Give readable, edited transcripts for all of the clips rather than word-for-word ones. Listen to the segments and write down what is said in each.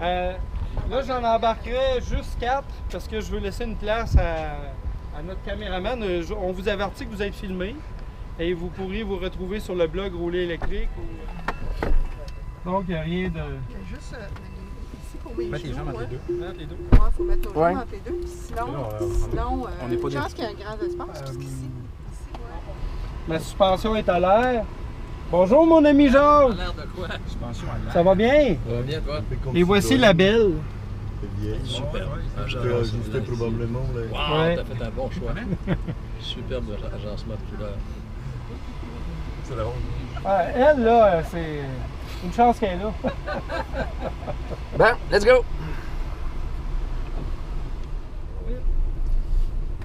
Là, j'en embarquerai juste 4 parce que je veux laisser une place à notre caméraman. On vous avertit que vous êtes filmé et vous pourriez vous retrouver sur le blog Rouler électrique. Donc, il n'y a rien de... Il y a juste ici pour mes Mets tes genoux. jambes entre les deux. Mets tes deux. Ouais, il faut mettre nos Ouais. jambes entre les deux. Puis sinon, on n'est pas je pense qu'il y a un grand espace. Parce qu'ici, Ma suspension est à l'air. Bonjour, mon ami Georges. l'air de quoi? Suspension à l'air. Ça va bien? Ça va bien, toi? Et voici la belle. Super. Je peux ajuster probablement. Wow, Ouais. t'as fait un bon choix. Superbe agencement de couleurs. C'est drôle. Elle, là, c'est une chance qu'elle est là. Bon, let's go!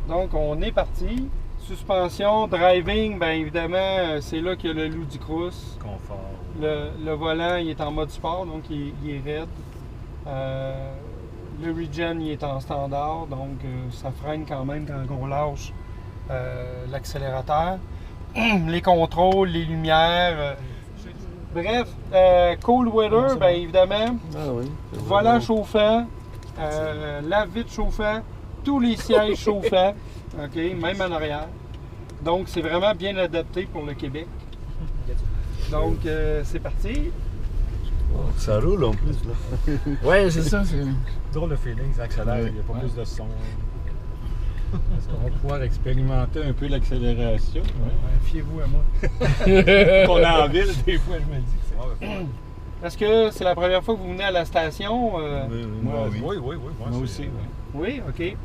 Donc, on est parti. Suspension, driving, bien évidemment, c'est là qu'il y a le loup du crous. Confort. Le volant, il est en mode sport, donc il est raide. Le regen, il est en standard, donc ça freine quand même quand on lâche l'accélérateur. Les contrôles, les lumières. Bref, cold weather, bien évidemment. Ah oui. Volant chauffant, lave-vite chauffant, tous les sièges chauffants, OK, même en arrière. Donc, c'est vraiment bien adapté pour le Québec. Donc, c'est parti. Ça roule en plus là. Ouais, c'est ça. Drôle de feeling, ça accélère, il n'y a pas plus de son. Est-ce qu'on va pouvoir expérimenter un peu l'accélération? Fiez-vous à moi. On est en ville, des fois, je me dis que c'est... Est-ce que c'est la première fois que vous venez à la station? Moi, oui. Oui. Moi aussi, oui. Oui, OK.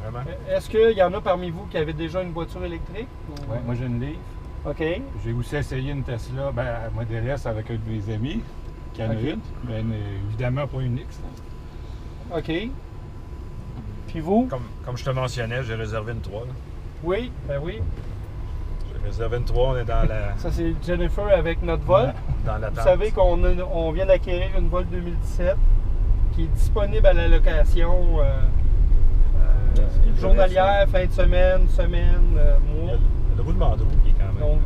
Vraiment. Est-ce qu'il y en a parmi vous qui avaient déjà une voiture électrique? ou- Ouais, moi, j'ai une Leaf. OK. J'ai aussi essayé une Tesla, Model S avec un de mes amis, qui en a Ok. une, mais évidemment pas une X. OK. Puis vous? Comme je te mentionnais, j'ai réservé une 3. Là. Oui, ben oui. J'ai réservé une 3, on est dans la Ça, c'est Jennifer avec notre Volt. dans l'attente. Vous savez qu'on vient d'acquérir une Volt 2017 qui est disponible à la location journalière, fin de semaine, Il y mois. a le roulement de roue qui est quand même. Donc,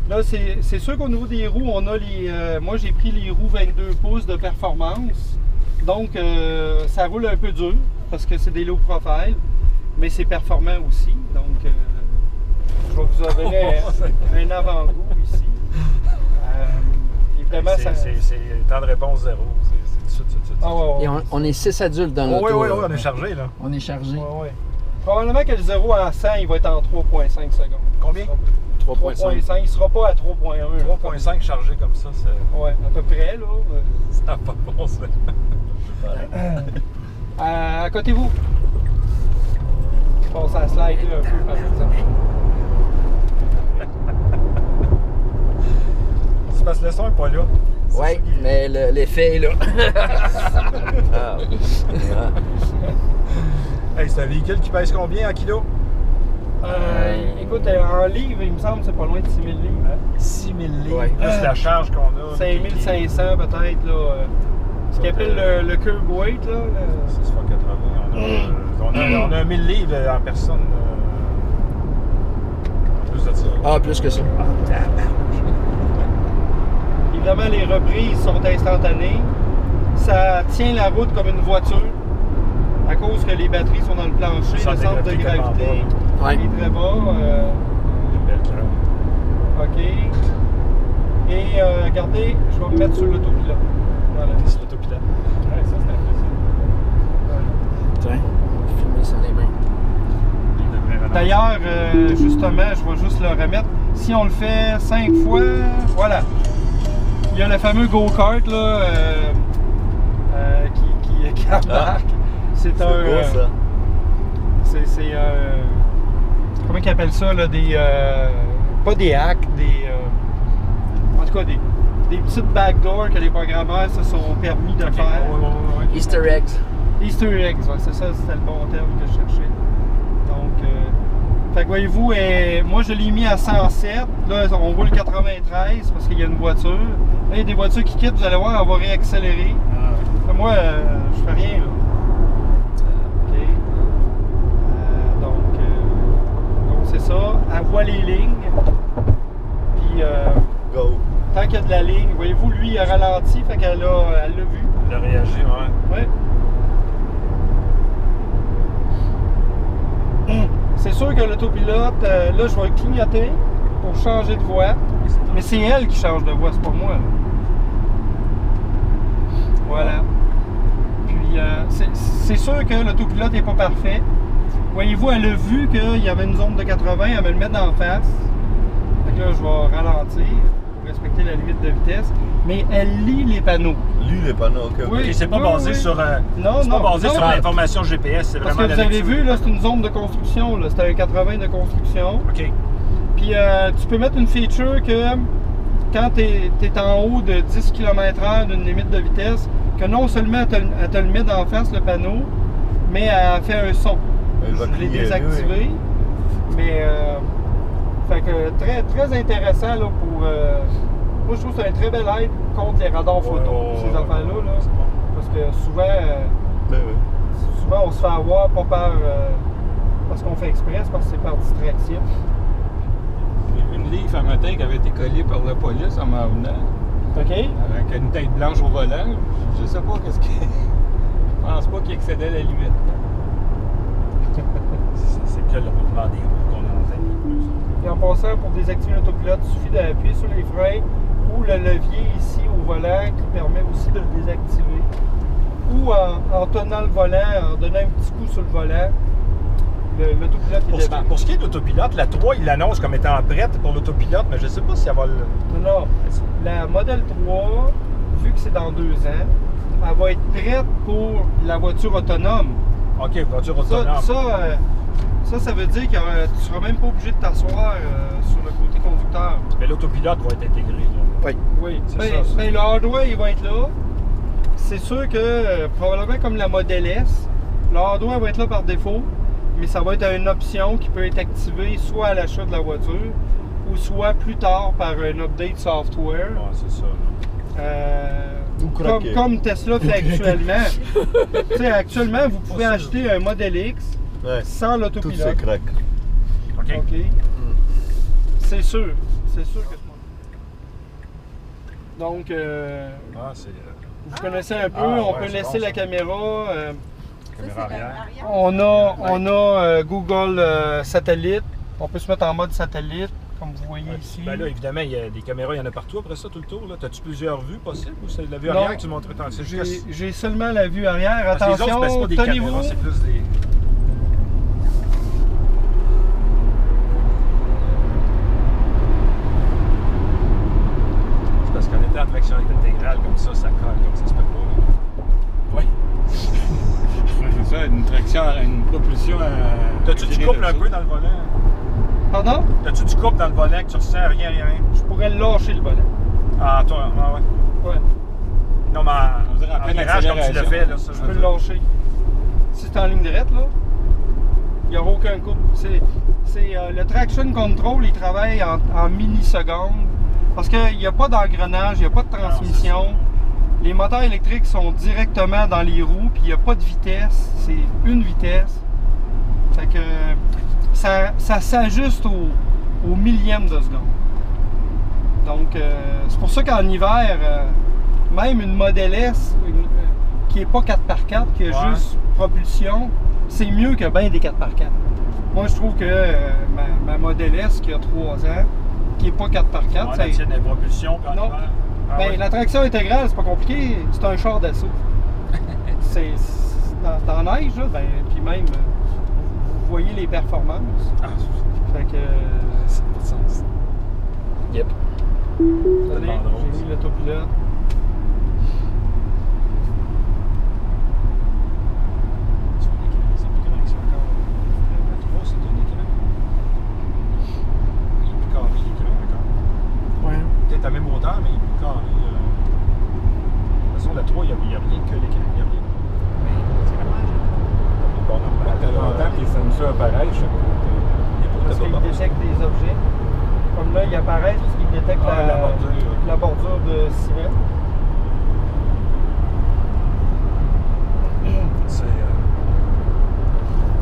là, c'est sûr qu'au niveau des roues, on a les. Moi, j'ai pris les roues 22 pouces de performance. Donc, ça roule un peu dur parce que c'est des low profile, mais c'est performant aussi. Donc, je vais vous offrir un avant-goût ici. Évidemment, ça. C'est temps de réponse zéro. C'est tout de suite. Ah, ouais, ouais. Et on est 6 adultes dans Oui, l'auto. on est chargé là. On est chargé. Ouais, ouais. Probablement que le 0 à 100, il va être en 3,5 secondes. Combien? 3.5. 3,5. Il ne sera pas à 3,1. 3.5 chargé comme ça, c'est Ouais, à peu près, là. ça n'a pas bon ça. À côté vous. Je passe à la slide là, un peu par exemple. C'est parce que le son n'est pas là. Ouais, mais l'effet est là. Ah. Hey, c'est un véhicule qui pèse combien en kilos? Écoute, en livres, il me semble que c'est pas loin de 6000 livres. Hein? 6000 livres. Ouais. Plus la charge qu'on a. 5500 peut-être, là. Ce qu'ils appellent le curb weight, là. 6 x 80. On a 1000 livres en personne. En plus de ça. Ah, plus que ça. Évidemment, les reprises sont instantanées. Ça tient la route comme une voiture. À cause que les batteries sont dans le plancher, Centre le centre de de gravité gravité tellement Ouais. est très bas. Une belle crème. OK. Et regardez, je vais me mettre sur l'autopilote. Voilà. C'est l'autopilote. Ouais, ça, c'est impressionnant. Tiens, filmer ça les mains. D'ailleurs, justement, je vais juste le remettre. Si on le fait 5 fois, voilà. Il y a le fameux go-kart là, qui embarque. C'est un. beau, ça. C'est comment ils appellent ça là, des pas des hacks, des en tout cas des petites backdoors que les programmeurs se sont permis de faire. Easter eggs. Easter eggs, ouais, c'est ça, c'était le bon terme que je cherchais. Donc, fait que voyez-vous, moi je l'ai mis à 107. Là, on roule 93 parce qu'il y a une voiture. Là, il y a des voitures qui quittent, vous allez voir, elle va réaccélérer. Là, moi, je fais rien là. OK. Donc c'est ça. Elle voit les lignes. Puis, Go. tant qu'il y a de la ligne, voyez-vous, lui, il a ralenti, fait qu'elle l'a vu. Il a réagi, ouais. Ouais. C'est sûr que l'autopilote, là, je vais clignoter pour changer de voie. Mais c'est elle qui change de voie, c'est pas moi. Là. Voilà. Puis, c'est sûr que l'autopilote n'est pas parfait. Voyez-vous, elle a vu qu'il y avait une zone de 80, elle me le met d'en face. Fait que là, je vais ralentir pour respecter la limite de vitesse. Mais elle lit les panneaux. Lui, les panneaux, ok. Oui. Et c'est pas basé sur, Non, c'est non, pas basé non, sur l'information GPS, c'est Parce vraiment que vous avez vu, là, c'est une zone de construction. Là. C'est un 80 de construction. OK. Puis tu peux mettre une feature que quand tu es en haut de 10 km/h d'une limite de vitesse, que non seulement elle te le met d'en face le panneau, mais elle fait un son. Elle va Je l'ai crier, désactivé. oui. Mais fait que très, très intéressant là, pour. Moi je trouve que c'est un très bel aide contre les radars photo, ces affaires-là. Là, parce que souvent, Ben oui. souvent on se fait avoir pas par. Parce qu'on fait exprès, c'est parce que c'est par distraction. J'ai vu une livre un matin qui avait été collée par la police en m'en venant, OK? avec une tête blanche au volant. Je sais pas qu'est-ce qu'il. Je pense pas qu'il excédait la limite. C'est que le mouvement des roues qu'on entend. Et en passant, pour désactiver l'autopilote, il suffit d'appuyer sur les freins ou le levier ici au volant qui permet aussi de le désactiver. Ou en tenant le volant, en donnant un petit coup sur le volant, l'autopilote est démarré. Pour ce qui est de l'autopilote, la 3, il l'annonce comme étant prête pour l'autopilote, mais je sais pas si elle va le... Non, la Model 3, vu que c'est dans 2 ans, elle va être prête pour la voiture autonome. OK, voiture autonome. Ça veut dire que tu ne seras même pas obligé de t'asseoir sur le côté conducteur. Mais l'autopilote va être intégré, là. Oui. Oui, C'est ça. ben, le hardware, il va être là. C'est sûr que, probablement comme la Model S, le hardware va être là par défaut, mais ça va être une option qui peut être activée soit à l'achat de la voiture, ou soit plus tard par un update software. Ouais, c'est ça. Ou craquer. Comme Tesla fait actuellement. Tu sais, actuellement, vous pouvez acheter un Model X Ouais. sans Tout l'autopilote. se craque. OK. OK. C'est sûr. C'est sûr que c'est Donc, Ah, c'est... vous connaissez un peu, Ah, on ouais, peut c'est laisser bon, la ça. caméra. caméra arrière. On a Google Satellite. On peut se mettre en mode satellite, comme vous voyez ici. Ben là, évidemment, il y a des caméras, il y en a partout après ça, tout le tour. T'as-tu plusieurs vues possibles ou c'est la vue Non. arrière que tu montrais tantôt? C'est juste... J'ai seulement la vue arrière. Parce que les Attention, autres, c'est pas des tenez-vous. caméras, c'est plus des... C'est parce qu'en étant en traction intégrale comme ça colle, comme ça se peut pas. Oui. C'est ça, une traction, une propulsion à. T'as-tu du couple un peu dans le volant? Pardon? T'as-tu du couple dans le volant que tu ressens rien? Je pourrais lâcher le volant. Ah, toi, ah ouais. Ouais. Non, mais On dirait en en pleine virage, comme tu l'as accélération. fait, là, ça, Je peux le lâcher. Si c'est en ligne droite, là, il n'y aura aucun couple. Le traction control, il travaille en millisecondes. Parce qu'il n'y a pas d'engrenage, il n'y a pas de transmission. Les moteurs électriques sont directement dans les roues, puis il n'y a pas de vitesse. C'est une vitesse. Fait que ça s'ajuste au millième de seconde. Donc, c'est pour ça qu'en hiver, même une Model S qui n'est pas 4x4, qui a juste propulsion, c'est mieux que bien des 4x4. Moi, je trouve que ma Model S qui a 3 ans, qui n'est pas 4x4, la tienne est propulsion, puis en Non. hiver. Ah ben, ouais. la traction intégrale, c'est pas compliqué, c'est un char d'assaut. c'est dans la neige, là, ben, puis même, vous voyez les performances. Ah, Fait que, Ça n'a pas de sens. Yep. attendez, tellement drôle, j'ai ça. mis l'autopilote. tu vois l'écran, c'est plus grand que ça encore. Le 3, c'est un écran. Il est plus carré, l'écran encore. Ouais. Peut-être à même hauteur, mais il est plus carré. De toute façon, la 3, il n'y a rien que l'écran, il n'y a rien. Mais c'est vraiment bon normal. Ça fait longtemps que les sensors apparaissent chaque côté. Parce qu'il détecte des objets. Comme là, il apparaît parce qu'il détecte Ah, la bordure. la bordure de ciment.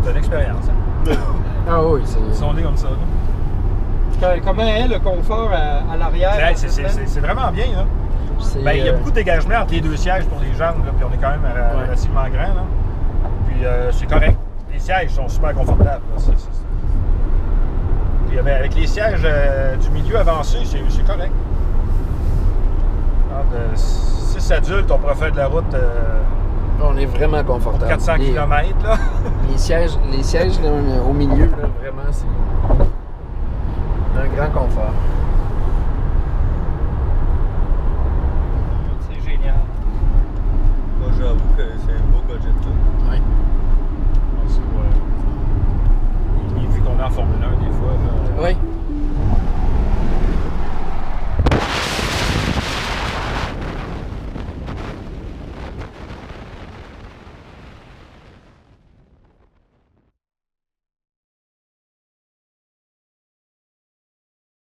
C'est une expérience. Hein? Ah oui, c'est. Ils sont nés comme ça. Là. Comment est le confort à l'arrière? C'est vraiment bien. Là. Ben, il y a beaucoup de dégagement entre les deux sièges pour les jambes, là, puis on est quand même relativement grand. Là. Puis c'est correct. Les sièges sont super confortables. Là. Puis avec les sièges du milieu avancé, c'est correct. Entre 6 adultes, on pourrait faire de la route On est vraiment confortable. 400 km. Là. Les sièges là, au milieu, là, vraiment, c'est un grand confort. C'est génial. Moi, j'avoue que c'est un beau gadget. Là. Oui.